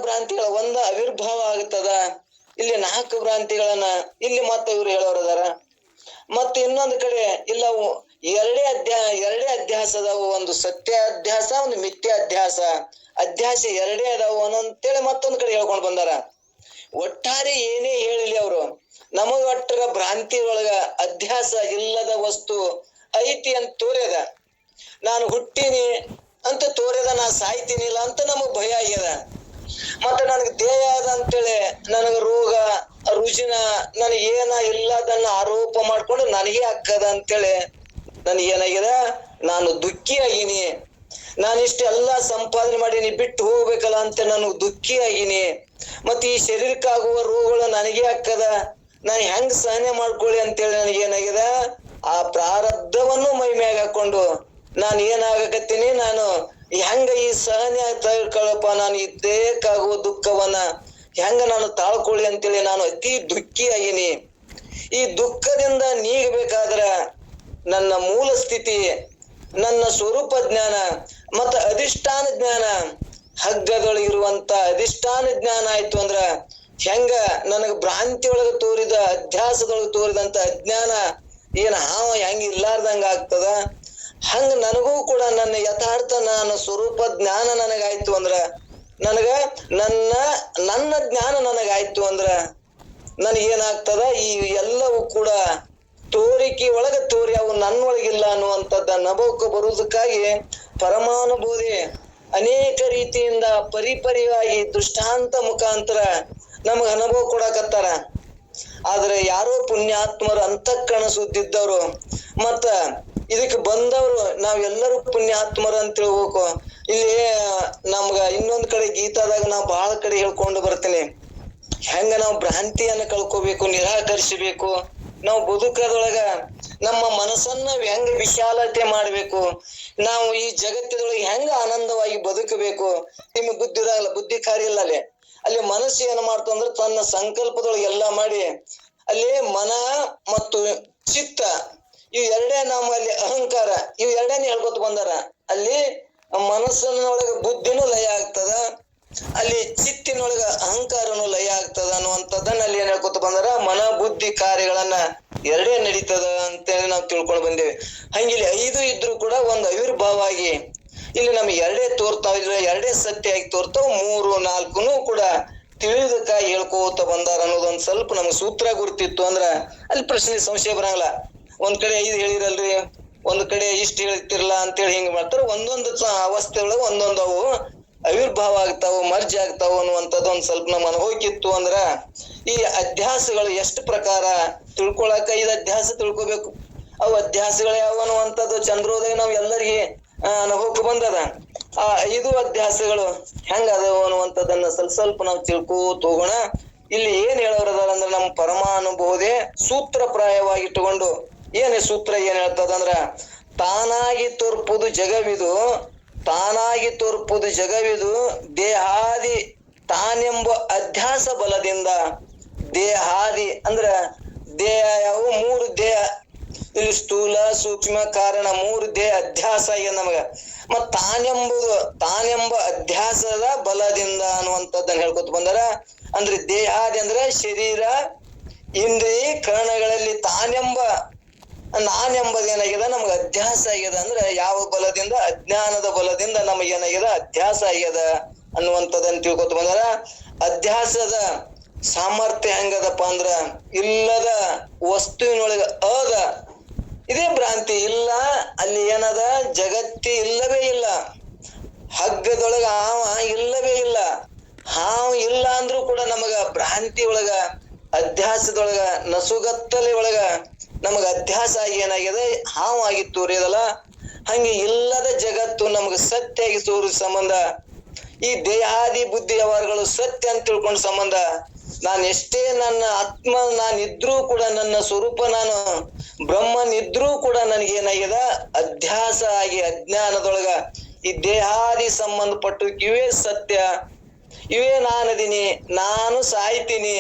ಭ್ರಾಂತಿಗಳ ಒಂದ ಆವಿರ್ಭಾವ ಆಗ್ತದ. ಇಲ್ಲಿ 4 ಭ್ರಾಂತಿಗಳನ್ನ ಇಲ್ಲಿ ಮತ್ತೆ ಇವ್ರು ಹೇಳೋರದಾರ. ಮತ್ತೆ ಇನ್ನೊಂದು ಕಡೆ ಇಲ್ಲ ಎರಡೇ ಅಧ್ಯಾಸ ಅದಾವು. ಒಂದು ಸತ್ಯ ಅಧ್ಯಾಸ, ಒಂದು ಮಿಥ್ಯ ಅಧ್ಯಾಸ. ಅಧ್ಯಾಸ ಎರಡೇ ಅದಾವು ಅಂತೇಳಿ ಮತ್ತೊಂದು ಕಡೆ ಹೇಳ್ಕೊಂಡು ಬಂದಾರ. ಒಟ್ಟಾರೆ ಏನೇ ಹೇಳಿಲಿ ಅವರು, ನಮಗ ಒಟ್ಟರ ಭ್ರಾಂತಿ ಒಳಗ ಅಧ್ಯಾಸ ಇಲ್ಲದ ವಸ್ತು ಐತಿ ಅಂತ ತೋರ್ಯದ. ನಾನು ಹುಟ್ಟಿನಿ ಅಂತ ತೋರ್ಯದ, ನಾ ಸಾಯ್ತೀನಿ ಇಲ್ಲ ಅಂತ ನಮಗ್ ಭಯ ಆಗ್ಯದ. ಮತ್ತೆ ನನಗೆ ದೇಹ ಅದ ಅಂತೇಳಿ ನನಗ ರೋಗ ರುಜಿನ ನನಗೇನ ಇಲ್ಲದನ್ನ ಆರೋಪ ಮಾಡ್ಕೊಂಡು ನನಗೆ ಅಕ್ಕದ ಅಂತೇಳಿ ನನಗೇನಾಗ್ಯದ, ನಾನು ದುಃಖಿ ಆಗೀನಿ. ನಾನಿಷ್ಟೆಲ್ಲ ಸಂಪಾದನೆ ಮಾಡೀನಿ, ಬಿಟ್ಟು ಹೋಗ್ಬೇಕಲ್ಲ ಅಂತ ನನಗ್ ದುಃಖಿ ಆಗೀನಿ. ಮತ್ತೆ ಈ ಶರೀರಕ್ಕಾಗುವ ರೋಗಗಳು ನನಗೆ ಅಕ್ಕದ, ನಾನು ಹೆಂಗ್ ಸಹನೆ ಮಾಡ್ಕೊಳ್ಳಿ ಅಂತೇಳಿ ನನಗೇನಾಗ್ಯದ, ಆ ಪ್ರಾರಬ್ಧವನ್ನು ಮೈ ಮ್ಯಾಗ ಹಾಕೊಂಡು ನಾನು ಏನಾಗಕತ್ತೀನಿ, ನಾನು ಹೆಂಗ ಈ ಸಹನೆ ತಗೊಳಪ್ಪ, ನಾನು ಈ ದೇಹಕ್ಕಾಗುವ ದುಃಖವನ್ನ ಹೆಂಗ ನಾನು ತಾಳ್ಕೊಳ್ಳಿ ಅಂತೇಳಿ ನಾನು ಅತಿ ದುಃಖಿ ಆಗೀನಿ. ಈ ದುಃಖದಿಂದ ನೀಗಬೇಕಾದ್ರ ನನ್ನ ಮೂಲ ಸ್ಥಿತಿ, ನನ್ನ ಸ್ವರೂಪ ಜ್ಞಾನ ಮತ್ತ ಅಧಿಷ್ಠಾನ ಜ್ಞಾನ, ಹಗ್ಗದೊಳಗಿರುವಂತ ಅಧಿಷ್ಠಾನ ಜ್ಞಾನ ಆಯ್ತು ಅಂದ್ರ ಹೆಂಗ ನನಗ ಭ್ರಾಂತಿ ಒಳಗ ತೋರಿದ ಅಧ್ಯಾಸದೊಳಗ ತೋರಿದಂತ ಅಜ್ಞಾನ ಏನ್ ಹಾವ ಹೆಂಗ ಇರ್ಲಾರ್ದಂಗ ಆಗ್ತದ, ಹಂಗ ನನಗೂ ಕೂಡ ನನ್ನ ಯಥಾರ್ಥ ನಾನು ಸ್ವರೂಪ ಜ್ಞಾನ ನನಗಾಯ್ತು ಅಂದ್ರ, ನನಗ ನನ್ನ ಜ್ಞಾನ ನನಗಾಯ್ತು ಅಂದ್ರ ನನಗೇನಾಗ್ತದ, ಈ ಎಲ್ಲವೂ ಕೂಡ ತೋರಿಕೆ ಒಳಗ ತೋರಿ ಅವು ನನ್ನೊಳಗಿಲ್ಲ ಅನ್ನುವಂಥದ್ದ ಅನುಭವಕ್ಕೆ ಬರುವುದಕ್ಕಾಗಿ ಪರಮಾನುಭೂತಿ ಅನೇಕ ರೀತಿಯಿಂದ ಪರಿಪರಿಯಾಗಿ ದೃಷ್ಟಾಂತ ಮುಖಾಂತರ ನಮಗ ಅನುಭವ ಕೊಡಕತ್ತಾರ. ಆದ್ರೆ ಯಾರೋ ಪುಣ್ಯಾತ್ಮರು ಅಂತಃಕರಣ ಸುದ್ದಿದ್ದವ್ರು ಮತ್ತ ಇದಕ್ಕೆ ಬಂದವರು ನಾವೆಲ್ಲರೂ ಪುಣ್ಯಾತ್ಮರು ಅಂತ ತಿಳ್ಬೇಕು. ಇಲ್ಲಿ ನಮ್ಗ ಇನ್ನೊಂದ್ ಕಡೆ ಗೀತಾದಾಗ ನಾವು ಬಹಳ ಕಡೆ ಹೇಳ್ಕೊಂಡು ಬರ್ತೀನಿ, ಹೆಂಗ ನಾವು ಭ್ರಾಂತಿಯನ್ನ ಕಳ್ಕೋಬೇಕು, ನಿರಾಕರಿಸಬೇಕು, ನಾವು ಬದುಕದೊಳಗ ನಮ್ಮ ಮನಸ್ಸನ್ನ ಹೆಂಗ ವಿಶಾಲತೆ ಮಾಡ್ಬೇಕು, ನಾವು ಈ ಜಗತ್ತಿನೊಳಗೆ ಹೆಂಗ ಆನಂದವಾಗಿ ಬದುಕಬೇಕು. ನಿಮ್ಗೆ ಬುದ್ಧಿದಾಗಲ್ಲ, ಬುದ್ಧಿ ಕಾರ್ಯ ಇಲ್ಲ ಅಲ್ಲಿ ಮನಸ್ಸು ಏನ್ ಮಾಡ್ತು ಅಂದ್ರೆ ತನ್ನ ಸಂಕಲ್ಪದೊಳಗೆ ಎಲ್ಲಾ ಮಾಡಿ ಅಲ್ಲಿ ಮನ ಮತ್ತು ಚಿತ್ತ ಇವ್ ಎರಡೇ ನಮ್ಮಲ್ಲಿ ಅಹಂಕಾರ ಇವ್ ಎರಡೇನೆ ಹೇಳ್ಕೊತ ಬಂದಾರ. ಅಲ್ಲಿ ಮನಸ್ಸಿನೊಳಗ ಬುದ್ಧಿನೂ ಲಯ ಆಗ್ತದ, ಅಲ್ಲಿ ಚಿತ್ತಿನೊಳಗ ಅಹಂಕಾರನು ಲಯ ಆಗ್ತದ ಅನ್ನುವಂಥದ್ದನ್ನ ಅಲ್ಲಿ ಏನ್ ಹೇಳ್ಕೊತ ಬಂದಾರ, ಮನ ಬುದ್ಧಿ ಕಾರ್ಯಗಳನ್ನ ಎರಡೇ ನಡೀತದ ಅಂತೇಳಿ ನಾವು ತಿಳ್ಕೊಂಡು ಬಂದೇವೆ. ಹಂಗಿಲ್ಲಿ 5 ಇದ್ರು ಕೂಡ ಒಂದು ಆವಿರ್ಭಾವ ಆಗಿ ಇಲ್ಲಿ ನಮ್ಗೆ ಎರಡೇ ತೋರ್ತಾವ, ಇದ್ರ ಎರಡೇ ಸತ್ಯ ಆಗಿ ತೋರ್ತಾವ, 3, 4 ಕೂಡ ತಿಳಿದಕ್ಕಾಗಿ ಹೇಳ್ಕೋತ ಬಂದಾರ ಅನ್ನೋದೊಂದ್ ಸ್ವಲ್ಪ ನಮ್ಗೆ ಸೂತ್ರ ಗುರ್ತಿತ್ತು ಅಂದ್ರ ಅಲ್ಲಿ ಪ್ರಶ್ನೆ ಸಂಶಯ ಬರಂಗಿಲ್ಲ. ಒಂದ್ ಕಡೆ 5 ಹೇಳಿರಲ್ರಿ, ಒಂದ್ ಕಡೆ ಇಷ್ಟ ಹೇಳ್ತಿರ್ಲಾ ಅಂತೇಳಿ ಹಿಂಗ್ ಮಾಡ್ತಾರ. ಒಂದೊಂದು ಅವಸ್ಥೆ ಒಳಗ ಒಂದೊಂದು ಅವು ಆವಿರ್ಭಾವ ಆಗ್ತಾವ, ಮರ್ಜಿ ಆಗ್ತಾವ ಅನ್ನುವಂಥದ್ದು ಒಂದ್ ಸ್ವಲ್ಪ ನಮ್ ಅನುಭವಕ್ಕಿತ್ತು ಅಂದ್ರ ಈ ಅಧ್ಯಾಸಗಳು ಎಷ್ಟು ಪ್ರಕಾರ ತಿಳ್ಕೊಳಕ 5 ಅಧ್ಯಾಸ ತಿಳ್ಕೊಬೇಕು. ಅವು ಅಧ್ಯಾಸಗಳು ಯಾವ ಅನ್ನುವಂಥದ್ದು ಚಂದ್ರೋದಯ ನಾವ್ ಎಲ್ಲರಿಗೆ ಅನುಭವಕ್ಕೆ ಬಂದದ. ಆ 5 ಅಧ್ಯಾಸಗಳು ಹೆಂಗ ಅದಾವ ಅನ್ನುವಂಥದ್ದನ್ನ ಸ್ವಲ್ಪ ನಾವು ತಿಳ್ಕೋತ ಹೋಗೋಣ. ಇಲ್ಲಿ ಏನ್ ಹೇಳೋರದಾರ ಅಂದ್ರೆ ನಮ್ಮ ಪರಮಾನುಭೂತಿ ಸೂತ್ರ ಪ್ರಾಯವಾಗಿಟ್ಟುಕೊಂಡು ಏನ್ ಸೂತ್ರ ಏನ್ ಹೇಳ್ತದಂದ್ರ, ತಾನಾಗಿ ತೋರ್ಪುದು ಜಗವಿದು, ತಾನಾಗಿ ತೋರ್ಪುದು ಜಗವಿದು ದೇಹಾದಿ ತಾನೆಂಬ ಅಧ್ಯಾಸ ಬಲದಿಂದ. ದೇಹಾದಿ ಅಂದ್ರ ದೇಹ ಯಾವ 3 ದೇಹ, ಇಲ್ಲಿ ಸ್ಥೂಲ ಸೂಕ್ಷ್ಮ ಕಾರಣ 3 ದೇಹ ಅಧ್ಯಾಸ ಆಗ್ಯದ ನಮಗ. ಮತ್ ತಾನೆಂಬ ಅಧ್ಯಾಸದ ಬಲದಿಂದ ಅನ್ನುವಂಥದ್ದನ್ನ ಹೇಳ್ಕೊತ ಬಂದಾರ. ಅಂದ್ರೆ ದೇಹಾದಿ ಅಂದ್ರೆ ಶರೀರ ಇಂದ್ರಿಯ ಕರ್ಣಗಳಲ್ಲಿ ನಾನೆಂಬುದೇನಾಗ್ಯದ ನಮ್ಗೆ ಅಧ್ಯಾಸ ಆಗ್ಯದ. ಅಂದ್ರೆ ಯಾವ ಬಲದಿಂದ? ಅಜ್ಞಾನದ ಬಲದಿಂದ ನಮಗೇನಾಗ್ಯದ ಅಧ್ಯಾಸ ಆಗ್ಯದ ಅನ್ನುವಂಥದ್ದನ್ನ ತಿಳ್ಕೊತ ಬಂದಾರ. ಅಧ್ಯಾಸದ ಸಾಮರ್ಥ್ಯ ಹೆಂಗದಪ್ಪ ಅಂದ್ರ ಇಲ್ಲದ ವಸ್ತುವಿನೊಳಗ ಅದ, ಇದೇ ಭ್ರಾಂತಿ ಇಲ್ಲ. ಅಲ್ಲಿ ಏನದ ಜಗತ್ತಿ ಇಲ್ಲವೇ ಇಲ್ಲ, ಹಗ್ಗದೊಳಗ ಹಾವ ಇಲ್ಲವೇ ಇಲ್ಲ. ಹಾವು ಇಲ್ಲ ಅಂದ್ರೂ ಕೂಡ ನಮಗ ಭ್ರಾಂತಿ ಒಳಗ ಅಧ್ಯಾಸದೊಳಗ ನಸುಗತ್ತಲೆ ಒಳಗ ನಮಗ ಅಧ್ಯಾಸ ಆಗಿ ಏನಾಗಿದೆ ಹಾವಾಗಿ ತೋರಿಯದಲ್ಲ. ಹಂಗೆ ಇಲ್ಲದ ಜಗತ್ತು ನಮಗ ಸತ್ಯ ಆಗಿ ತೋರಿದ ಸಂಬಂಧ ಈ ದೇಹಾದಿ ಬುದ್ಧಿ ವ್ಯವಹಾರಗಳು ಸತ್ಯ ಅಂತ ತಿಳ್ಕೊಂಡ ಸಂಬಂಧ ನಾನು ಎಷ್ಟೇ ನನ್ನ ಆತ್ಮ ನಾನಿದ್ರೂ ಕೂಡ, ನನ್ನ ಸ್ವರೂಪ ನಾನು ಬ್ರಹ್ಮನಿದ್ರೂ ಕೂಡ ನನಗೇನಾಗ್ಯದ ಅಧ್ಯಾಸ ಆಗಿ ಅಜ್ಞಾನದೊಳಗ ಈ ದೇಹಾದಿ ಸಂಬಂಧಪಟ್ಟು ಇವೇ ಸತ್ಯ, ಇವೇ ನಾನದೀನಿ, ನಾನು ಸಾಯ್ತೀನಿ,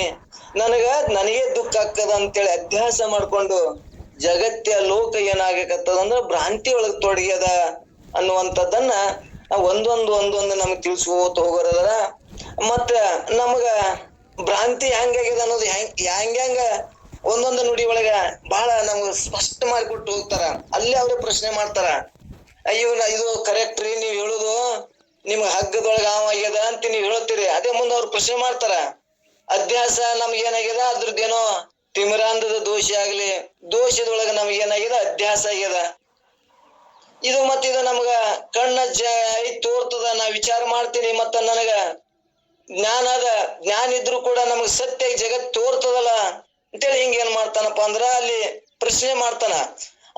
ನನಗೆ ದುಃಖ ಆಗ್ತದ ಅಂತೇಳಿ ಅಧ್ಯಾಸ ಮಾಡ್ಕೊಂಡು ಜಗತ್ತಿಯ ಲೋಕ ಏನಾಗಕತ್ತದಂದ್ರ ಭ್ರಾಂತಿ ಒಳಗ್ ತೊಡಗ್ಯದ ಅನ್ನುವಂಥದ್ದನ್ನ ಒಂದೊಂದು ನಮ್ಗೆ ತಿಳಿಸ್ಕೋತ ಹೋಗೋರದಾರ. ಮತ್ತ ನಮಗ ಭ್ರಾಂತಿ ಹೆಂಗಾಗ್ಯದ ಅನ್ನೋದು ಹೆಂಗ ಒಂದೊಂದು ನುಡಿ ಒಳಗ ಬಹಳ ನಮ್ಗ ಸ್ಪಷ್ಟ ಮಾಡಿಕೊಟ್ಟು ಹೋಗ್ತಾರ. ಅಲ್ಲಿ ಅವ್ರು ಪ್ರಶ್ನೆ ಮಾಡ್ತಾರ, ಅಯ್ಯೋ ಇದು ಕರೆಕ್ಟ್ ರೀ ನೀವ್ ಹೇಳುದು, ನಿಮ್ಗ ಹಗ್ಗದೊಳಗ ಆಗ್ಯದ ಅಂತ ನೀವ್ ಹೇಳ್ತೀರಿ. ಅದೇ ಮುಂದೆ ಅವ್ರು ಪ್ರಶ್ನೆ ಮಾಡ್ತಾರ, ಅಧ್ಯಾಸ ನಮ್ಗೆ ಏನಾಗ್ಯದ ಅದ್ರದ್ದೇನೋ ತಿಮಿರಾಂಧದ ದೋಷ ಆಗ್ಲಿ, ದೋಷದೊಳಗ ನಮ್ಗೆ ಏನಾಗ್ಯದ ಅಧ್ಯಾಸ ಆಗ್ಯದ. ಇದು ಇದು ನಮ್ಗ ಕಣ್ಣ ತೋರ್ತದ, ನಾ ವಿಚಾರ ಮಾಡ್ತೀನಿ, ಮತ್ತ ನನಗ ಜ್ಞಾನ ಅದ, ಜ್ಞಾನ ಇದ್ರು ಕೂಡ ನಮಗ್ ಸತ್ಯ ಜಗತ್ ತೋರ್ತದಲ್ಲ ಅಂತೇಳಿ ಹಿಂಗ ಏನ್ ಮಾಡ್ತಾನಪ್ಪ ಅಂದ್ರ ಅಲ್ಲಿ ಪ್ರಶ್ನೆ ಮಾಡ್ತಾನ.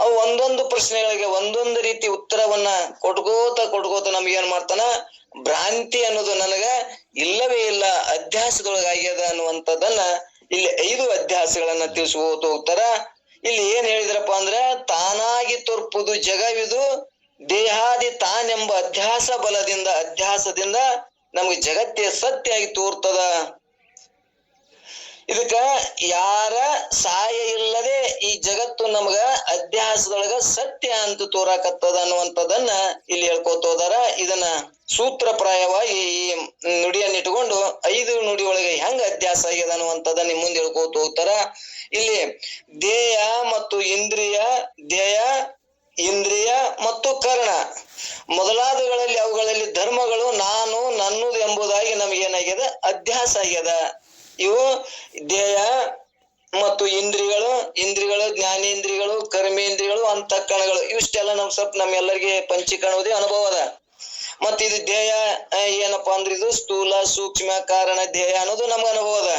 ಅವು ಒಂದೊಂದು ಪ್ರಶ್ನೆಗಳಿಗೆ ಒಂದೊಂದು ರೀತಿ ಉತ್ತರವನ್ನ ಕೊಟ್ಕೋತ ನಮ್ಗೆ ಏನ್ ಮಾಡ್ತಾನ, ಭ್ರಾಂತಿ ಅನ್ನೋದು ನನಗ ಇಲ್ಲವೇ ಇಲ್ಲ, ಅಧ್ಯಾಸದೊಳಗಾಗ್ಯದ ಅನ್ನುವಂಥದ್ದನ್ನ ಇಲ್ಲಿ 5 ಅಧ್ಯಾಸಗಳನ್ನ ತಿಳಿಸ್ಕೋತ ಹೋಗ್ತಾರ. ಇಲ್ಲಿ ಏನ್ ಹೇಳಿದ್ರಪ್ಪ ಅಂದ್ರ, ತಾನಾಗಿ ತೋರ್ಪುದು ಜಗವಿದು ದೇಹಾದಿ ತಾನೆಂಬ ಅಧ್ಯಾಸದಿಂದ ನಮ್ಗೆ ಜಗತ್ತೇ ಸತ್ಯ ಆಗಿ ತೋರ್ತದ. ಇದಕ್ಕ ಯಾರ ಸಹಾಯ ಇಲ್ಲದೆ ಈ ಜಗತ್ತು ನಮ್ಗ ಅಧ್ಯಾಸದೊಳಗ ಸತ್ಯ ಅಂತ ತೋರಾಕತ್ತದ ಅನ್ನುವಂಥದ್ದನ್ನ ಇಲ್ಲಿ ಹೇಳ್ಕೋತ ಹೋದಾರ. ಇದನ್ನ ಸೂತ್ರಪ್ರಾಯವಾಗಿ ಈ ನುಡಿಯನ್ನ ಇಟ್ಕೊಂಡು 5 ನುಡಿ ಒಳಗೆ ಹೆಂಗ ಅಧ್ಯಾಸ ಆಗ್ಯದ ಅನ್ನುವಂಥದ್ದ ನಿಮ್ ಮುಂದೆ ಹೇಳ್ಕೋತ ಹೋಗ್ತಾರ. ಇಲ್ಲಿ ದೇಹ ಮತ್ತು ಇಂದ್ರಿಯ ಮತ್ತು ಕರ್ಣ ಮೊದಲಾದಗಳಲ್ಲಿ ಅವುಗಳಲ್ಲಿ ಧರ್ಮಗಳು ನಾನು ನನ್ನದು ಎಂಬುದಾಗಿ ನಮಗೇನಾಗ್ಯದ ಅಧ್ಯಾಸ ಆಗ್ಯದ. ಇವು ದೇಹ ಮತ್ತು ಇಂದ್ರಿಯಗಳು ಜ್ಞಾನೇಂದ್ರಿಯಗಳು, ಕರ್ಮೇಂದ್ರಿಯಗಳು, ಅಂತಃಕರಣಗಳು, ಇವಿಷ್ಟೆಲ್ಲ ನಮ್ಮೆಲ್ಲರಿಗೆ ಪಂಚೀಕರಣದೇ ಅನುಭವ ಅದ. ಮತ್ತ ಇದು ದೇಹ ಏನಪ್ಪಾ ಅಂದ್ರೆ ಇದು ಸ್ಥೂಲ ಸೂಕ್ಷ್ಮ ಕಾರಣ ದೇಹ ಅನ್ನೋದು ನಮ್ಗೆ ಅನುಭವ ಅದ.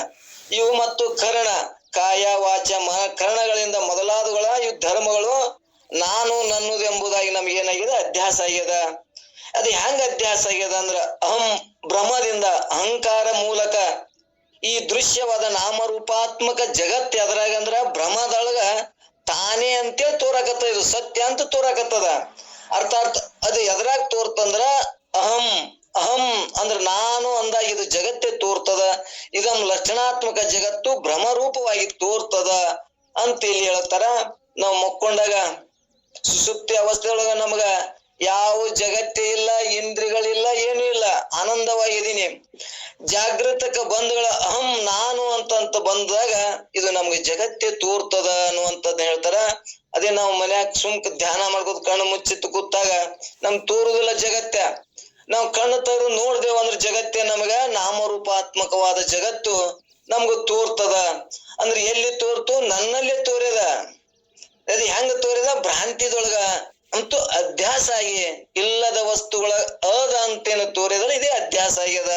ಇವು ಮತ್ತು ಕರ್ಣ ಕಾಯ ವಾಚ ಮನ ಕರ್ಣಗಳಿಂದ ಮೊದಲಾದಗಳ ಇವು ಧರ್ಮಗಳು ನಾನು ನನ್ನದು ಎಂಬುದಾಗಿ ನಮ್ಗೇನಾಗಿದೆ ಅಧ್ಯಾಸ ಆಗ್ಯದ. ಅದು ಹೆಂಗ ಅಧ್ಯಾಸ ಆಗ್ಯದ ಅಂದ್ರ ಭ್ರಮದಿಂದ ಅಹಂಕಾರ ಮೂಲಕ ಈ ದೃಶ್ಯವಾದ ನಾಮರೂಪಾತ್ಮಕ ಜಗತ್ ಎದ್ರಾಗಂದ್ರ ಭ್ರಮದೊಳಗ ತಾನೇ ಅಂತೇಳಿ ತೋರಾಕತ್ತದ, ಇದು ಸತ್ಯ ಅಂತ ತೋರಾಕತ್ತದ. ಅರ್ಥಾತ್ ಅದು ಎದ್ರಾಗ ತೋರ್ತಂದ್ರ ಅಹಂ ಅಂದ್ರ ನಾನು ಅಂದಾಗ ಇದು ಜಗತ್ತೇ ತೋರ್ತದ. ಇದಂ ಲಕ್ಷಣಾತ್ಮಕ ಜಗತ್ತು ಭ್ರಮರೂಪವಾಗಿ ತೋರ್ತದ ಅಂತ ಇಲ್ಲಿ ಹೇಳ್ತಾರ. ನಾವು ಮಕ್ಕೊಂಡಾಗ ಸುಸುಪ್ತಿ ಅವಸ್ಥೆಯೊಳಗ ನಮಗ ಯಾವ ಜಗತ್ತೇ ಇಲ್ಲ, ಇಂದ್ರಿಗಳಿಲ್ಲ, ಏನೂ ಇಲ್ಲ, ಆನಂದವಾಗಿದ್ದೀನಿ. ಜಾಗೃತಕ ಬಂಧುಗಳ ನಾನು ಅಂತ ಬಂದಾಗ ಇದು ನಮ್ಗೆ ಜಗತ್ತೇ ತೋರ್ತದ ಅನ್ನುವಂಥದ್ದು ಹೇಳ್ತಾರ. ಅದೇ ನಾವು ಮನ್ಯಾಗ ಧ್ಯಾನ ಮಾಡ್ಕೋತ ಕಣ್ಣು ಮುಚ್ಚಿತ್ತು ಕೂತಾಗ ನಮ್ಗೆ ತೋರುದಿಲ್ಲ ಜಗತ್ತ. ನಾವು ಕಣ್ಣು ತೆಗೆದು ನೋಡ್ದೇವ ಅಂದ್ರೆ ಜಗತ್ತೇ ನಮಗ ನಾಮರೂಪಾತ್ಮಕವಾದ ಜಗತ್ತು ನಮ್ಗ ತೋರ್ತದ. ಅಂದ್ರೆ ಎಲ್ಲಿ ತೋರ್ತು? ನನ್ನಲ್ಲೇ ತೋರ್ಯದ. ಅದು ಹೆಂಗ ತೋರಿದ? ಭ್ರಾಂತಿದೊಳಗ ಅಂತೂ ಅಧ್ಯಾಸ ಆಗಿ ಇಲ್ಲದ ವಸ್ತುಗಳ ಅದ ಅಂತೇನು ತೋರಿದ್ರೆ ಇದೇ ಅಧ್ಯಾಸ ಆಗ್ಯದ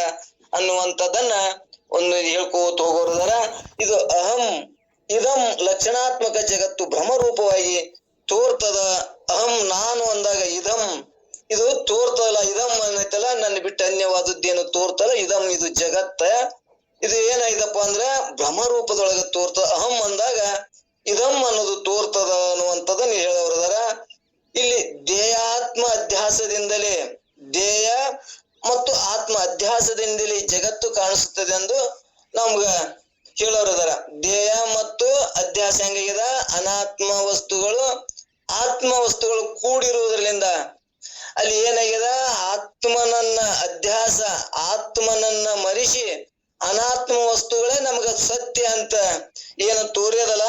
ಅನ್ನುವಂಥದ್ದನ್ನ ಒಂದು ಹೇಳ್ಕೋತ ಹೋಗೋರದಾರ. ಇದು ಇದಂ ಲಕ್ಷಣಾತ್ಮಕ ಜಗತ್ತು ಭ್ರಮರೂಪವಾಗಿ ತೋರ್ತದ. ನಾನು ಅಂದಾಗ ಇದು ತೋರ್ತದಲ್ಲ, ಇದಂ ಅನ್ನೈತಲ್ಲ, ನನ್ನ ಬಿಟ್ಟು ಅನ್ಯವಾದದ್ದೇನು ತೋರ್ತಲ್ಲ, ಇದು ಜಗತ್ತ. ಇದು ಏನಾಯ್ತಪ್ಪ ಅಂದ್ರ ಭ್ರಮರೂಪದೊಳಗ ತೋರ್ತದ. ಅಂದಾಗ ಇದಂ ಅನ್ನೋದು ತೋರ್ತದ ಅನ್ನುವಂಥದ್ದನ್ನ ಹೇಳೋರದಾರ. ಇಲ್ಲಿ ದೇಹಾತ್ಮ ಅಧ್ಯಾಸದಿಂದಲೇ ದೇಹ ಮತ್ತು ಆತ್ಮ ಅಧ್ಯಾಸದಿಂದಲೇ ಜಗತ್ತು ಕಾಣಿಸುತ್ತದೆ ಎಂದು ನಮ್ಗ ಹೇಳೋರದಾರ. ದೇಹ ಮತ್ತು ಅಧ್ಯಾಸ ಹೆಂಗಾಗ್ಯದ? ಅನಾತ್ಮ ವಸ್ತುಗಳು ಆತ್ಮ ವಸ್ತುಗಳು ಕೂಡಿರುವುದರಿಂದ ಅಲ್ಲಿ ಏನಾಗ್ಯದ? ಆತ್ಮನನ್ನ ಅಧ್ಯಾಸ, ಆತ್ಮನನ್ನ ಮರಿಸಿ ಅನಾತ್ಮ ವಸ್ತುಗಳೇ ನಮ್ಗ ಸತ್ಯ ಅಂತ ಏನು ತೋರ್ಯದಲ್ಲ,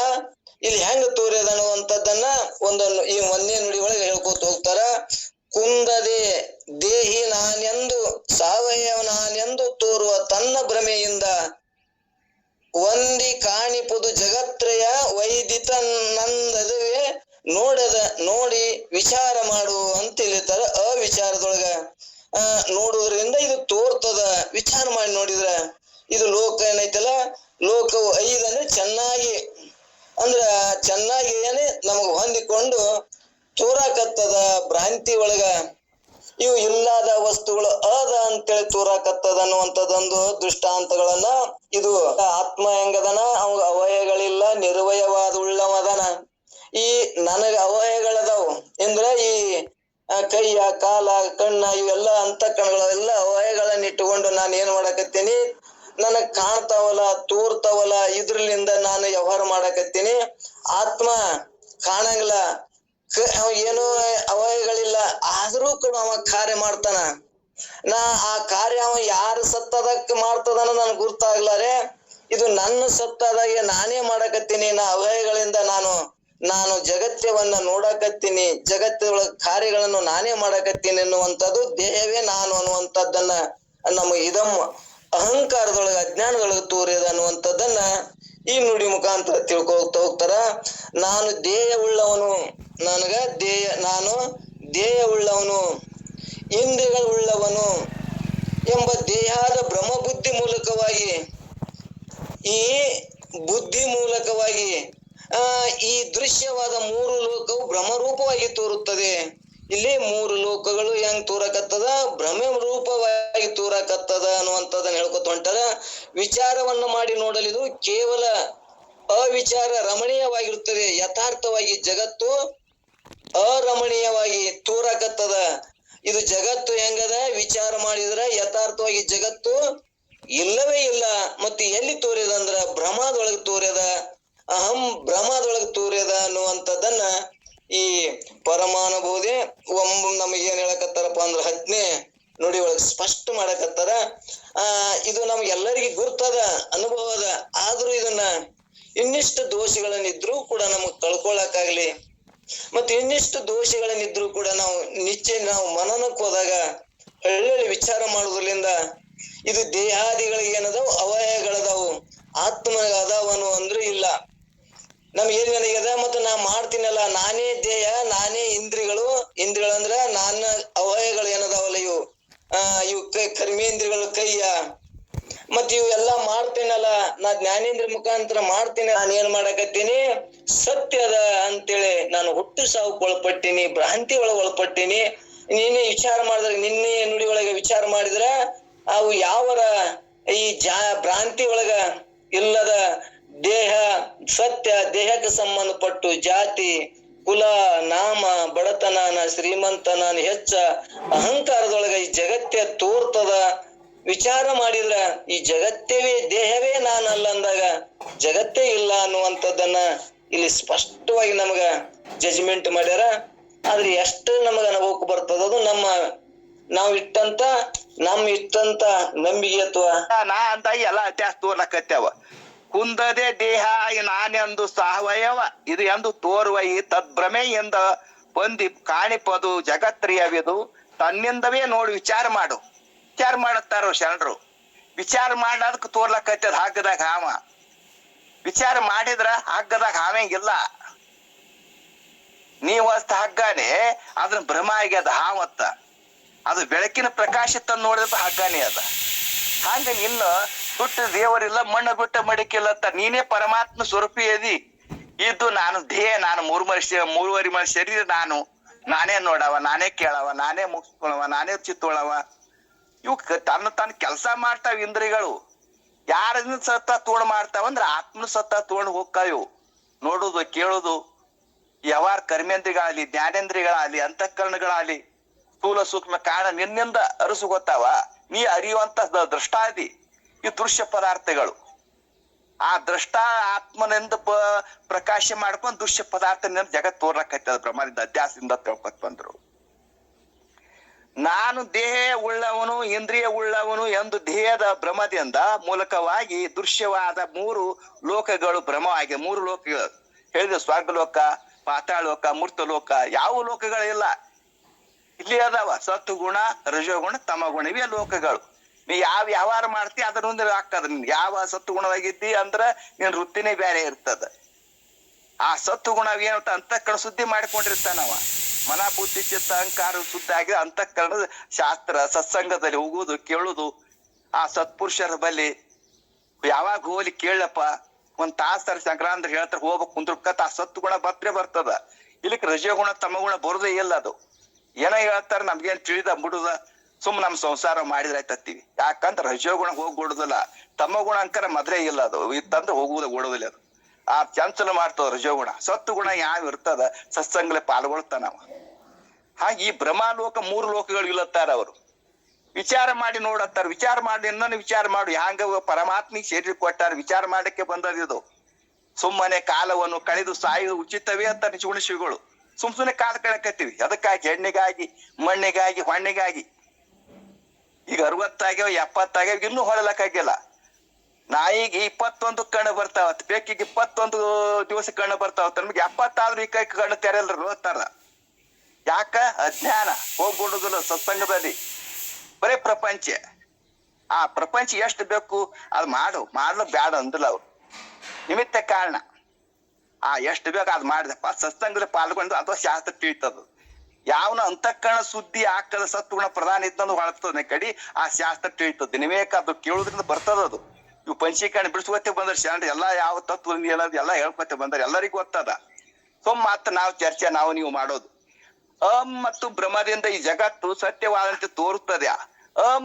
ಇಲ್ಲಿ ಹೆಂಗ ತೋರ್ಯದ ಅನ್ನುವಂಥದ್ದನ್ನ ಒಂದೊಂದು ಈ 1ನೇ ನುಡಿ ಒಳಗೆ ಹೇಳ್ಕೊತ ಹೋಗ್ತಾರ. ಕುಂದದೆ ದೇಹಿ ನಾನೆಂದು ಸಾವಯವ ನಾನೆಂದು ತೋರುವ ತನ್ನ ಭ್ರಮೆಯಿಂದ ಒಂದಿ ಕಾಣಿಪುದು ಜಗತ್ರಯ ವೈದಿತ ನಂದದುವೆ ನೋಡಿ ವಿಚಾರ ಮಾಡು ಅಂತ ಹೇಳಿರ್ತಾರ. ಅವಿಚಾರದೊಳಗ ನೋಡುವುದರಿಂದ ಇದು ತೋರ್ತದ. ವಿಚಾರ ಮಾಡಿ ನೋಡಿದ್ರ ಇದು ಲೋಕ ಏನೈತಲ್ಲ, ಲೋಕವು 5 ಅಂದ್ರೆ ಚೆನ್ನಾಗಿ ಏನೇ ನಮಗ ಹೊಂದಿಕೊಂಡು ತೋರಾಕತ್ತದ. ಭ್ರಾಂತಿ ಒಳಗ ಇವು ಇಲ್ಲದ ವಸ್ತುಗಳು ಅದ ಅಂತೇಳಿ ತೋರಾಕತ್ತದ ಅನ್ನುವಂಥದ್ದೊಂದು ದೃಷ್ಟಾಂತಗಳನ್ನ ಇದು ಆತ್ಮ ಹೆಂಗದನ, ಅವ ಅವಯಗಳಿಲ್ಲ, ನಿರ್ವಯವಾದ ಉಳ್ಳವದನ. ಈ ನನಗ ಅವಯಗಳದಾವು ಎಂದ್ರ ಈ ಕೈಯ ಕಾಲ ಕಣ್ಣ ಇವೆಲ್ಲ ಅಂತಃಕರಣಗಳೆಲ್ಲ ಅವಯಗಳನ್ನ ಇಟ್ಟುಕೊಂಡು ನಾನು ಏನ್ ಮಾಡಕತ್ತೀನಿ, ನನಗ್ ಕಾಣ್ತಾವಲ್ಲ, ತೋರ್ತಾವಲ್ಲ, ಇದ್ರಲಿಂದ ನಾನು ವ್ಯವಹಾರ ಮಾಡಕತ್ತೀನಿ. ಆತ್ಮ ಕಾಣಂಗಿಲ್ಲ, ಅವ ಏನೋ ಅವಯಗಳಿಲ್ಲ, ಆದ್ರೂ ಕೂಡ ಅವ ಕಾರ್ಯ ಮಾಡ್ತಾನ. ನಾ ಆ ಕಾರ್ಯ ಯಾರು ಸತ್ತದಕ್ಕೆ ಮಾಡ್ತದನ ನನ್ಗೆ ಗುರ್ತಾಗ್ಲಾರೆ, ಇದು ನನ್ನ ಸತ್ತದಾಗ ನಾನೇ ಮಾಡಕತ್ತೀನಿ, ನಾ ಅವಯಗಳಿಂದ ನಾನು ಜಗತ್ಯವನ್ನ ನೋಡಕತ್ತೀನಿ, ಜಗತ್ತೊಳಗ ಕಾರ್ಯಗಳನ್ನು ನಾನೇ ಮಾಡಕತ್ತೀನಿ ಅನ್ನುವಂಥದ್ದು ದೇಹವೇ ನಾನು ಅನ್ನುವಂಥದ್ದನ್ನ ನಮ್ಮ ಇದಮ್ಮ ಅಹಂಕಾರದೊಳಗ ಅಜ್ಞಾನದೊಳಗ ತೋರಿದ ಅನ್ನುವಂಥದ್ದನ್ನ ಈ ನುಡಿ ಮುಖಾಂತರ ತಿಳ್ಕೊಳ್ತಾ ಹೋಗ್ತಾರ. ನಾನು ದೇಹವುಳ್ಳವನು, ನಾನು ದೇಹವುಳ್ಳವನು, ಇಂದ್ರಿಯಗಳುಳ್ಳವನು ಎಂಬ ದೇಹದ ಬ್ರಹ್ಮಬುದ್ಧಿ ಮೂಲಕವಾಗಿ, ಈ ಬುದ್ಧಿ ಮೂಲಕವಾಗಿ ಈ ದೃಶ್ಯವಾದ ಮೂರು ಲೋಕವು ಭ್ರಮರೂಪವಾಗಿ ತೋರುತ್ತದೆ. ಇಲ್ಲಿ ಮೂರು ಲೋಕಗಳು ಹೆಂಗ್ ತೋರಕತ್ತದ, ಭ್ರಮೆ ರೂಪವಾಗಿ ತೋರಕತ್ತದ ಅನ್ನುವಂಥದ್ದನ್ನ ಹೇಳ್ಕೊತ ಹೊಂಟಾರ. ವಿಚಾರವನ್ನು ಮಾಡಿ ನೋಡಲಿದು ಕೇವಲ ಅವಿಚಾರ ರಮಣೀಯವಾಗಿರುತ್ತದೆ. ಯಥಾರ್ಥವಾಗಿ ಜಗತ್ತು ಅರಮಣೀಯವಾಗಿ ತೋರಕತ್ತದ. ಇದು ಜಗತ್ತು ಹೆಂಗದ, ವಿಚಾರ ಮಾಡಿದ್ರ ಯಥಾರ್ಥವಾಗಿ ಜಗತ್ತು ಇಲ್ಲವೇ ಇಲ್ಲ. ಮತ್ತೆ ಎಲ್ಲಿ ತೋರ್ಯದ ಅಂದ್ರ ಭ್ರಮದೊಳಗೆ ತೋರ್ಯದ, ಅಹಂ ಭ್ರಮದೊಳಗೆ ತೋರ್ಯದ ಅನ್ನುವಂಥದ್ದನ್ನ ಈ ಪರಮಾನುಭೂತಿ ನಮಗೇನ್ ಹೇಳಕತ್ತಾರಪ್ಪ ಅಂದ್ರ 10ನೇ ನುಡಿ ಒಳಗೆ ಸ್ಪಷ್ಟ ಮಾಡಕತ್ತಾರ. ಇದು ನಮ್ಗೆಲ್ಲರಿಗೆ ಗುರ್ತದ, ಅನುಭವದ. ಆದ್ರೂ ಇದನ್ನ ಇನ್ನಿಷ್ಟು ದೋಷಗಳನ್ನಿದ್ರು ಕೂಡ ನಮಗ್ ಕಳ್ಕೊಳಕ್ಕಾಗ್ಲಿ, ಮತ್ತೆ ಇನ್ನಿಷ್ಟು ದೋಷಗಳನ್ನಿದ್ರು ಕೂಡ ನಾವು ಮನನಕ್ಕೆ ಹೋದಾಗ ಒಳ್ಳೊಳ್ಳೆ ವಿಚಾರ ಮಾಡುವುದರಿಂದ ಇದು ದೇಹಾದಿಗಳಿಗೆ ಏನದಾವು, ಅವಯಗಳದಾವು, ಆತ್ಮನಿಗೆ ಅದಾವನು ಅಂದ್ರೆ ಇಲ್ಲ. ನಮ್ಗೆ ಏನ್ ನನಗದ, ಮತ್ತೆ ನಾ ಮಾಡ್ತೀನಲ್ಲ, ನಾನೇ ದೇಹ, ನಾನೇ ಇಂದ್ರಿಯಗಳು ಅಂದ್ರ ನನ್ನ ಅವಯಗಳು ಏನದಾವಲ್ಲ, ಇವು ಕರ್ಮೇಂದ್ರಿಯಗಳು, ಕೈಯ, ಮತ್ ಇವು ಎಲ್ಲಾ ಮಾಡ್ತೇನಲ್ಲ, ನಾ ಜ್ಞಾನೇಂದ್ರ ಮುಖಾಂತರ ಮಾಡ್ತೀನಿ. ನಾನು ಏನ್ ಮಾಡಕತ್ತೀನಿ, ಸತ್ಯದ ಅಂತೇಳಿ ನಾನು ಹುಟ್ಟು ಸಾವುಕ್ ಒಳಪಟ್ಟಿನಿ, ಭ್ರಾಂತಿ ಒಳಪಟ್ಟಿನಿ. ನೀನೇ ವಿಚಾರ ಮಾಡಿದ್ರೆ, ನಿನ್ನೆ ನುಡಿ ಒಳಗೆ ವಿಚಾರ ಮಾಡಿದ್ರ ಅವು ಯಾವರ ಈ ಭ್ರಾಂತಿ ಒಳಗ ಇಲ್ಲದ ದೇಹ, ಸತ್ಯ, ದೇಹಕ್ಕೆ ಸಂಬಂಧಪಟ್ಟು ಜಾತಿ, ಕುಲ, ನಾಮ, ಬಡತನ, ಶ್ರೀಮಂತನ ಹೆಚ್ಚ ಅಹಂಕಾರದೊಳಗ ಈ ಜಗತ್ತೇ ತೋರ್ತದ. ವಿಚಾರ ಮಾಡಿದ್ರ ಈ ಜಗತ್ತೇವೇ, ದೇಹವೇ ನಾನಲ್ಲ ಅಂದಾಗ ಜಗತ್ತೇ ಇಲ್ಲ ಅನ್ನುವಂಥದ್ದನ್ನ ಇಲ್ಲಿ ಸ್ಪಷ್ಟವಾಗಿ ನಮಗ ಜಜ್ಮೆಂಟ್ ಮಾಡ್ಯಾರ. ಆದ್ರೆ ಎಷ್ಟು ನಮಗ ಅನುಭವಕ್ಕೆ ಬರ್ತದ, ಅದು ನಾವು ಇಟ್ಟಂತ ನಂಬಿಕೆ ಅಥವಾ ನಾ ಅಂತ ಎಲ್ಲ ಅತ್ಯಾಸ ತೋರ್ಲಕತ್ಯಾವ. ಕುಂದದೆ ದೇಹ ನಾನೆಂದು ಸಾವಯವ ಇದು ಎಂದು ತೋರುವ ಈ ತದ್ಭ್ರಮೆ ಎಂದ ಹೊಂದಿ ಕಾಣಿಪದು ಜಗತ್ರಿಯವಿದು ತನ್ನಿಂದವೇ ನೋಡಿ ವಿಚಾರ ಮಾಡುತ್ತಾರ ಶರಣರು. ವಿಚಾರ ಮಾಡೋದಕ್ಕೆ ತೋರ್ಲಕತ್ತದ ಹಗ್ಗದಾಗ ಹಾವ. ವಿಚಾರ ಮಾಡಿದ್ರ ಹಗ್ಗದಾಗ ಹಾವಂಗಿಲ್ಲ. ನೀವಸ್ತ ಹಗ್ಗಾನೆ ಅದನ್ನ ಭ್ರಮ ಆಗ್ಯದ ಹಾವತ್ತ. ಅದು ಬೆಳಕಿನ ಪ್ರಕಾಶ ತಂದು ನೋಡಿದ್ರೆ ಹಗ್ಗಾನೆ ಅದ. ಹಂಗ ನಿನ್ನ ಹುಟ್ಟು ದೇವರಿಲ್ಲ, ಮಣ್ಣು ಬಿಟ್ಟ ಮಡಿಕಿಲ್ಲತ್ತ. ನೀನೇ ಪರಮಾತ್ಮ ಸ್ವರೂಪಿ ಅದಿ. ಇದ್ದು ನಾನು ದೇಹ, ನಾನು ಮೂರುವರೆ ಮನೆ ಶರೀರ, ನಾನೇ ನೋಡವ, ನಾನೇ ಕೇಳವ, ನಾನೇ ಮುಗಿಸ್ಕೊಳವ, ನಾನೇ ಚಿತ್ತೊಳವ. ಇವ್ ತನ್ನ ಕೆಲಸ ಮಾಡ್ತಾವ ಇಂದ್ರಿಯಗಳು. ಯಾರನ್ನ ಸತ್ತ ತೋಣ ಮಾಡ್ತಾವಂದ್ರ ಆತ್ಮನ ಸತ್ತ ತಗೊಂಡು ಹೋಗ್ತಾವು. ನೋಡುದು, ಕೇಳುದು, ಯಾವಾರ ಕರ್ಮೇಂದ್ರಿಗಳಾಗಲಿ, ಜ್ಞಾನೇಂದ್ರಿಯಗಳಾಗಲಿ, ಅಂತಃಕರಣಗಳಾಗಲಿ, ಸ್ಥೂಲ ಸೂಕ್ಷ್ಮ ಕಾರಣ ನಿನ್ನಿಂದ ಅರಸು ಗೊತ್ತಾವ. ನೀ ಅರಿಯುವಂತ ದೃಷ್ಟಾದಿ ಈ ದೃಶ್ಯ ಪದಾರ್ಥಗಳು. ಆ ದೃಷ್ಟ ಆತ್ಮನಿಂದ ಪ್ರಕಾಶ ಮಾಡ್ಕೊಂಡ್ ದೃಶ್ಯ ಪದಾರ್ಥನಿಂದ ಜಗತ್ ತೋರ್ಲಕೈತದ. ಬ್ರಹ್ಮದಿಂದ ಅಧ್ಯಾಸದಿಂದ ತಿಳ್ಕೊತ್ ಬಂದ್ರು. ನಾನು ದೇಹ ಉಳ್ಳವನು, ಇಂದ್ರಿಯ ಉಳ್ಳವನು ಎಂದು ದೇಹದ ಭ್ರಮದಿಂದ ಮೂಲಕವಾಗಿ ದೃಶ್ಯವಾದ ಮೂರು ಲೋಕಗಳು ಭ್ರಮವಾಗಿ. ಮೂರು ಲೋಕಗಳು ಹೇಳಿದ ಸ್ವರ್ಗಲೋಕ, ಪಾತಾಳಲೋಕ, ಮೂರ್ತಲೋಕ. ಯಾವ ಲೋಕಗಳಿಲ್ಲ ಇಲ್ಲಿ ಅದಾವ. ಸತ್ಗುಣ, ರಜೋಗುಣ, ತಮಗುಣ ಇವೇ ಲೋಕಗಳು. ನೀ ಯಾವ ವ್ಯವಹಾರ ಮಾಡ್ತಿ ಅದ್ರ ಮುಂದೆ ಆಗ್ತದ. ನಿನ್ ಯಾವ ಸತ್ಗುಣವಾಗಿದ್ದಿ ಅಂದ್ರ ನಿನ್ ವೃತ್ತಿನೇ ಬೇರೆ ಇರ್ತದ. ಆ ಸತ್ಗುಣ ಏನಂತ ಅಂತಃಕರಣ ಶುದ್ಧಿ ಮಾಡಿಕೊಂಡಿರ್ತಾನವ. ಮನ, ಬುದ್ಧಿ, ಚಿತ್ತ, ಅಹಂಕಾರ ಶುದ್ಧ ಆಗಿ ಅಂತಃಕರಣದ ಶಾಸ್ತ್ರ ಸತ್ಸಂಗದಲ್ಲಿ ಹೋಗುದು, ಕೇಳುದು. ಆ ಸತ್ಪುರುಷರ ಬಲ್ಲಿ ಯಾವಾಗ ಹೋಗ್ಲಿ ಕೇಳಪ್ಪ, ಒಂದ್ ತಾಸ್ತಾರ ಸಂಕ್ರಾಂತಿ ಹೇಳ್ತಾರ, ಹೋಗ್ಬೇಕು ಕುಂದ್ರಕತ್. ಆ ಸತ್ಗುಣ ಬರ್ತದ. ಇಲ್ಲಿಕ್ ರಜಗುಣ, ತಮಗುಣ ಬರುದೇ ಇಲ್ಲ. ಅದು ಏನೋ ಹೇಳ್ತಾರ, ನಮ್ಗೇನ್ ತಿಳಿದ ಬಿಡುದ, ನಮ್ ಸಂಸಾರ ಮಾಡಿದ್ರ ಆಯ್ತತ್ತೀವಿ. ಯಾಕಂದ್ರ ರಜೋಗುಣ ಹೋಗ್ಬಿಡುದಿಲ್ಲ. ತಮಗುಣ ಅಂಕರ ಮೊದ್ಲೇ ಇಲ್ಲ. ಅದು ಇತ್ತಂದ್ರೆ ಹೋಗುವುದ ಓಡೋದಿಲ್ಲ. ಅದು ಆ ಚಂಚಲ ಮಾಡ್ತದ ರಜೋಗುಣ. ಸತ್ತುಗುಣ ಯಾವ ಇರ್ತದ ಸತ್ಸಂಗಲೆ ಪಾಲ್ಗೊಳ್ತಾನವ. ಹಾಗೆ ಈ ಬ್ರಹ್ಮಲೋಕ ಮೂರು ಲೋಕಗಳು ಇಲ್ಲತ್ತಾರ. ಅವರು ವಿಚಾರ ಮಾಡಿ ನೋಡತ್ತಾರ. ವಿಚಾರ ಮಾಡಿ ಇನ್ನೊಂದು ವಿಚಾರ ಮಾಡು. ಹ್ಯಾಂಗ ಪರಮಾತ್ಮಿಗೆ ಶರೀರ ಕೊಟ್ಟಾರ, ವಿಚಾರ ಮಾಡಕ್ಕೆ ಬಂದದಿದು. ಸುಮ್ಮನೆ ಕಾಲವನ್ನು ಕಳೆದು ಸಾಯುವುದು ಉಚಿತವೇ ಅಂತ ನಿಜಗುಣಶಿಗಳು. ಸುಮ್ನೆ ಕಾಲ ಕಳಕತ್ತೀವಿ. ಅದಕ್ಕಾಗಿ ಹೆಣ್ಣಿಗಾಗಿ, ಮಣ್ಣಿಗಾಗಿ, ಹೊಣ್ಣಿಗಾಗಿ ಈಗ 60 ಆಗ್ಯಾವ 70 ಆಗ್ಯಾವ ಇನ್ನೂ ಹೊಳಲಕ್ಕಾಗಿಲ್ಲ. ನಾಯಿಗೆ 21 ಕಣ್ಣು ಬರ್ತಾವ, ಬೇಕಿಗೆ 21 ದಿವಸ ಕಣ್ಣು ಬರ್ತಾವ, ನಮ್ಗೆ 70 ಆದ್ರೂ ಈ ಕೈ ಕಣ್ಣು ತೆರೆಯಲ್ರು ಓದ್ತಾರ. ಯಾಕ? ಅಜ್ಞಾನ ಹೋಗ್ಬಿಡುದಿಲ್ಲ ಸತ್ಸಂಗದಲ್ಲಿ. ಬರೇ ಪ್ರಪಂಚ. ಆ ಪ್ರಪಂಚ ಎಷ್ಟು ಬೇಕು ಅದ್ ಮಾಡ್ಲು ಬ್ಯಾಡ ಅಂದಿಲ್ಲ ಅವ್ರು. ನಿಮಿತ್ತ ಕಾರಣ ಎಷ್ಟು ಬೇಕು ಅದ್ ಮಾಡಿದಪ್ಪ ಸತ್ಸಂಗದಲ್ಲಿ ಪಾಲ್ಗೊಂಡು ಅಥವಾ ಶಾಸ್ತ್ರ ತಿಳಿತದ. ಯಾವನ ಅಂತಃಕರಣ ಸುದ್ದಿ ಆಗ್ತದ ಸತ್ಗುಣ ಪ್ರಧಾನ ಇದ್ದಂದು ಹೊಳತದ ಕಡಿ ಆ ಶಾಸ್ತ್ರ ತಿಳಿತದ. ನಿವೇಕ ಅದು ಕೇಳುದ್ರಿಂದ ಬರ್ತದ. ಅದು ಇವು ಪಂಚೀಕರಣ ಬಿಡಿಸ್ಕೊತೆ ಬಂದ್ರ ಶಾಂಡ್ರಿ ಎಲ್ಲಾ ಯಾವ ತತ್ವ ಏನದ ಎಲ್ಲಾ ಹೇಳ್ಕೊತೆ ಬಂದಾರ, ಎಲ್ಲರಿಗೂ ಗೊತ್ತದ. ಮಾತ್ರ ನಾವು ಚರ್ಚೆ ನೀವು ಮಾಡೋದು. ಮತ್ತು ಬ್ರಹ್ಮದಿಂದ ಈ ಜಗತ್ತು ಸತ್ಯವಾದಂತೆ ತೋರುತ್ತದೆ.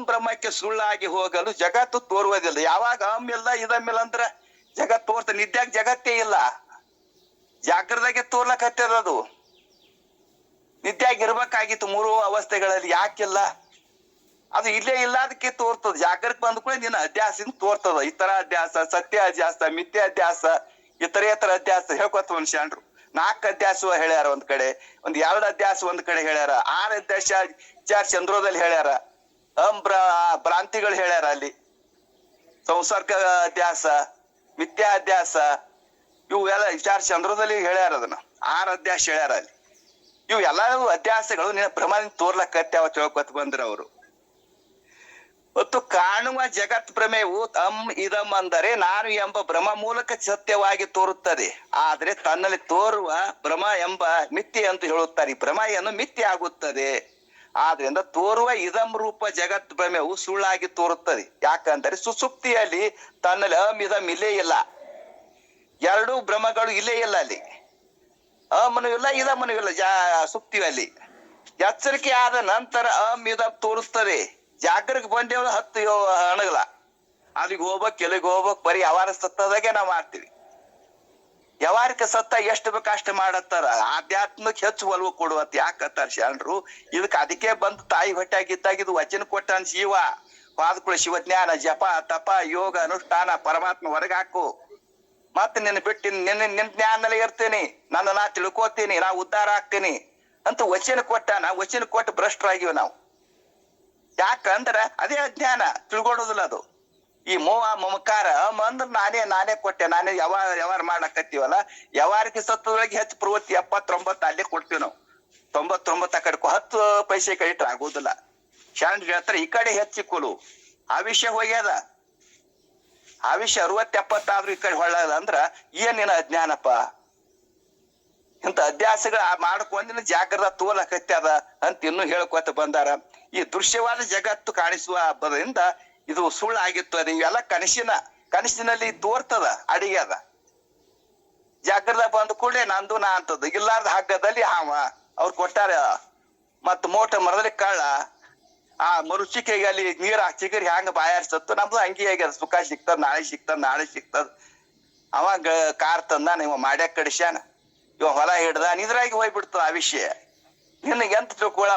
ಬ್ರಹ್ಮಕ್ಕೆ ಸುಳ್ಳಾಗಿ ಹೋಗಲು ಜಗತ್ತು ತೋರುವುದಿಲ್ಲ. ಯಾವಾಗ ಇಲ್ಲ ಇದಮ್ಮಿಲ್ಲ ಅಂದ್ರ ಜಗತ್ ತೋರ್ತದೆ. ನಿದ್ಯಾಗ ಜಗತ್ತೇ ಇಲ್ಲ, ಜಾಗ್ರದಾಗೆ ತೋರ್ಲಕತ್ತದ. ಅದು ನಿದ್ಯಾಗ ಇರ್ಬೇಕಾಗಿತ್ತು 3 ಅವಸ್ಥೆಗಳಲ್ಲಿ, ಯಾಕಿಲ್ಲ? ಅದು ಇಲ್ಲೇ ಇಲ್ಲ, ಅದಕ್ಕೆ ತೋರ್ತದ. ಜಾಗ್ರತೆ ಬಂದ್ಕೊಳ್ಳಿ ನಿನ್ನ ಅಧ್ಯಾಸದಿಂದ ತೋರ್ತದ. ಇತರ ಅಧ್ಯಾಸ, ಸತ್ಯ ಅಧ್ಯಾಸ, ಮಿಥ್ಯ ಅಧ್ಯಾಸ, ಇತರೇತರ ಅಧ್ಯಾಸ ಹೇಳ್ಕೊತ ಮನುಷ್ಯನ್ರು. 4 ಅಧ್ಯಾಸ ಹೇಳ್ಯಾರ ಒಂದ್ ಕಡೆ, 2 ಅಧ್ಯಾಸ ಒಂದ್ ಕಡೆ ಹೇಳ್ಯಾರ, 6 ಅಧ್ಯಾಸ ವಿಚಾರ ಚಂದ್ರೋದಲ್ಲಿ ಹೇಳ್ಯಾರ, ಭ್ರಾಂತಿಗಳು ಹೇಳ್ಯಾರ. ಅಲ್ಲಿ ಸಂಸರ್ಗ ಅಧ್ಯಾಸ, ಮಿಥ್ಯಾ ಅಧ್ಯಾಸ, ಇವು ಎಲ್ಲ ವಿಚಾರ ಚಂದ್ರದಲ್ಲಿ ಹೇಳ್ಯಾರ. ಅದನ್ನ 6 ಅಧ್ಯಾಸ ಹೇಳ್ಯಾರ ಅಲ್ಲಿ. ಇವು ಎಲ್ಲವೂ ಅಧ್ಯಾಸಗಳು ನಿನ್ನ ಭ್ರಮದಿಂದ ತೋರ್ಲಕತ್ಯಾವ ತಿಳ್ಕೊತ ಬಂದ್ರ ಅವರು. ಮತ್ತು ಕಾಣುವ ಜಗತ್ ಭ್ರಮೆಯು ಇದಂ ಅಂದರೆ ನಾನು ಎಂಬ ಭ್ರಮ ಮೂಲಕ ಸತ್ಯವಾಗಿ ತೋರುತ್ತದೆ. ಆದ್ರೆ ತನ್ನಲ್ಲಿ ತೋರುವ ಭ್ರಮ ಎಂಬ ಮಿಥ್ಯೆ ಅಂತ ಹೇಳುತ್ತಾರೆ. ಈ ಭ್ರಮೆಯನ್ನು ಮಿಥ್ಯೆ ಆಗುತ್ತದೆ. ಆದ್ರಿಂದ ತೋರುವ ಇದಂ ರೂಪ ಜಗತ್ ಭ್ರಮೆಯು ಸುಳ್ಳಾಗಿ ತೋರುತ್ತದೆ. ಯಾಕಂದರೆ ಸುಸುಪ್ತಿಯಲ್ಲಿ ತನ್ನಲ್ಲಿ ಇದಂ ಇಲ್ಲೇ ಇಲ್ಲ. 2 ಭ್ರಮಗಳು ಇಲ್ಲೇ ಇಲ್ಲ. ಅಲ್ಲಿ ಅಮನು ಇಲ್ಲ, ಇದಮನು ಇಲ್ಲ. ಸುಪ್ತಿಯಲ್ಲಿ ಎಚ್ಚರಿಕೆ ಆದ ನಂತರ ಇದಂ ತೋರುತ್ತದೆ. ಜಾಗರಕ್ಕೆ ಬಂದೇವ 10 ಅಣಗಲ ಅಲ್ಲಿಗೆ ಹೋಗ್ಬೇಕು, ಎಲ್ಲಿಗೆ ಹೋಗ್ಬೇಕು, ಬರೀ ವ್ಯವಹಾರ ಸತ್ತದಾಗೆ ನಾವು ಮಾಡ್ತೀವಿ. ವ್ಯವಹಾರಿಕ ಸತ್ತ ಎಷ್ಟು ಬೇಕು ಅಷ್ಟು ಮಾಡತ್ತಾರ. ಆಧ್ಯಾತ್ಮಕ್ಕೆ ಹೆಚ್ಚು ಒಲವು ಕೊಡುವತ್ ಯಾಕತ್ತಾರ ಶರಣರು. ಅದಕ್ಕೆ ಬಂದು ತಾಯಿ ಹೊಟ್ಟಾಗಿದ್ದಾಗ ಇದು ವಚನ ಕೊಟ್ಟಾನ ಜೀವ. ಪಾದಕುಳ ಶಿವಜ್ಞಾನ, ಜಪ, ತಪ, ಯೋಗ, ಅನುಷ್ಠಾನ, ಪರಮಾತ್ಮ ಹೊರಗಾಕು. ಮತ್ತೆ ನಿನ್ನ ಬಿಟ್ಟು ನಿನ್ನ ಜ್ಞಾನದಲ್ಲಿ ಇರ್ತೇನೆ, ನಾ ತಿಳ್ಕೋತೀನಿ, ನಾ ಉದ್ಧಾರ ಆಗ್ತೀನಿ ಅಂತ ವಚನ ಕೊಟ್ಟಾನ. ವಚನ ಕೊಟ್ಟು ಭ್ರಷ್ಟರಾಗಿವ ನಾವು. ಯಾಕಂದ್ರ ಅದೇ ಅಜ್ಞಾನ, ತಿಳ್ಕೊಡೋದಿಲ್ಲ ಅದು. ಈ ಮೋಹ ಮಮಕಾರ ಅಂದ್ರ ನಾನೇ ಕೊಟ್ಟೆ, ನಾನೇ ವ್ಯವಹಾರ ಮಾಡಕತ್ತೀವಲ್ಲ. ವ್ಯವಹಾರಕ್ಕೆ ಸತ್ತದೊಳಗೆ ಹೆಚ್ಚು ಪ್ರವೃತ್ತಿ 79 ಅಲ್ಲೇ ಕೊಡ್ತೀವಿ ನಾವು. 99 ಆ ಕಡೆ 10 ಪೈಸೆ ಕಡೆ ಇಟ್ರೆ ಆಗೋದಿಲ್ಲ. ಶಾಂಡ್ ಹೇಳ್ತಾರೆ ಈ ಕಡೆ ಹೆಚ್ಚಿಕೊಲು. ಆವಿಷ್ಯ ಹೋಗ್ಯದ. ಆವಿಷ್ಯ 60-70 ಆದ್ರೂ ಈ ಕಡೆ ಹೊಳ್ಳದ ಅಂದ್ರ ಏನೇನ ಅಜ್ಞಾನಪ್ಪ. ಇಂತ ಅಧ್ಯಾಸಗಳ ಮಾಡ್ಕೊಂಡಿನ ಜಾಗ್ರದ ತೋಲಕತ್ಯದ ಅಂತ ಇನ್ನೂ ಹೇಳ್ಕೊತ ಬಂದಾರ. ಈ ದೃಶ್ಯವಾದ ಜಗತ್ತು ಕಾಣಿಸುವ ಹಬ್ಬದಿಂದ ಇದು ಸುಳ್ಳಾಗಿತ್ತು. ಅದು ಇವೆಲ್ಲ ಕನಸಿನಲ್ಲಿ ತೋರ್ತದ, ಅಡಿಗೆ ಅದ. ಜಾಗ್ರದ ಬಂದ ಕೂಡಲೇ ನಂದು ನಾ ಅಂತದ್ದು. ಇಲ್ಲಾರ್ದ ಹಗ್ಗದಲ್ಲಿ ಹಾವ ಅವ್ರು ಕೊಟ್ಟಾರ. ಮತ್ ಮೋಟ ಮರದಲ್ಲಿ ಕಳ್ಳ, ಆ ಮರುಚಿಕೆಗೆ ಅಲ್ಲಿ ನೀರ್ ಚಿಗರಿ ಹ್ಯಾಂಗ ಬಾಯಾರ್ಸತ್ತು. ನಮ್ದು ಹಂಗೆ ಆಗ್ಯದ. ಸುಖ ಸಿಗ್ತದ, ನಾಳೆ ಸಿಗ್ತದ. ಅವಾಗ ಕಾರ್ ತಂದ, ನೀವು ಮಾಡ್ಯಾಕ ಕಡಿಸ್ಯಾನ, ಇವ ಹೊಲ ಹಿಡ್ದ, ನಿದ್ರಾಗಿ ಹೋಗ್ಬಿಡ್ತದ ಆ ವಿಷಯ. ನಿನಗೆ ಎಂತ ತಿಳ್ಕೊಳ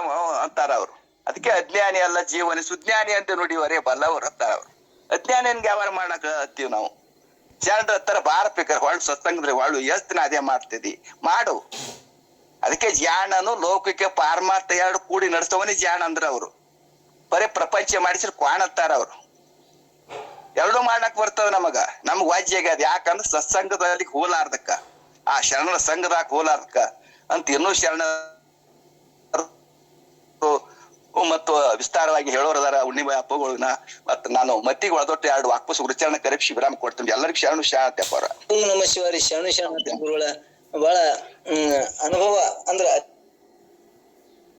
ಅಂತಾರ ಅವ್ರು. ಅದಕ್ಕೆ ಅಜ್ಞಾನಿ ಅಲ್ಲ ಜೀವನಿ, ಸುಜ್ಞಾನಿ ಅಂತ ನುಡಿವರೇ ಬಲ್ಲವ್ರು ಅಂತಾರ ಅವ್ರು. ಅಜ್ಞಾನಿಯನ್ಗೆ ವ್ಯವಹಾರ ಮಾಡಕ್ ಹತ್ತೀವಿ ನಾವು. ಜನರ ಹತ್ರ ಬಾರಬೇಕಾರೆ ಹೊಳ್ಳು ಸತ್ಸಂಗದ್ರೆ ಹೊಳ್ಳು ಎಷ್ಟು ದಿನ ಅದೇ ಮಾಡ್ತಿದ್ದಿ ಮಾಡು. ಅದಕ್ಕೆ ಜಾಣನು ಲೌಕಿಕ ಪಾರಮಾರ್ಥ 2 ಕೂಡಿ ನಡೆಸವನೇ ಜಾಣ ಅಂದ್ರ ಅವ್ರು. ಬರೇ ಪ್ರಪಂಚ ಮಾಡಿಸ್ರಿ ಕ್ವಾಣತ್ತಾರ ಅವ್ರು. 2 ಮಾಡಕ್ ಬರ್ತದ ನಮಗ್ ವಾಜ್ಯ ಆಗ್ಯದ. ಯಾಕಂದ್ರೆ ಸತ್ಸಂಗದಲ್ಲಿ ಹೋಲಾರ್ದಕ್ಕ, ಆ ಶರಣರ ಸಂಘದಾಗ ಹೋಲಾರ್ದಕ್ಕ ಅಂತ ಇನ್ನೂ ಶರಣ ಮತ್ತು ವಿಸ್ತಾರವಾಗಿ ಹೇಳೋರದಾರ. ಹುಣ್ಣಿಮೆ ಹಬ್ಬಗಳನ್ನ ಮತ್ ನಾನು ಮತ್ತಿಗೆ ಒಳದೊಟ್ಟು 2 ವಾಕ್ಪುಸ್ ಉಚ್ಚಾರಣ ಕರೆಸಿ ವಿರಾಮ ಕೊಡ್ತೀನಿ. ಎಲ್ಲರಿಗೂ ಶರಣು ಶಾಂತಪ್ಪ. ನಮ ಶಿವಾರಿ ಶರಣು ಗುರುಗಳ ಬಹಳ ಅನುಭವ ಅಂದ್ರ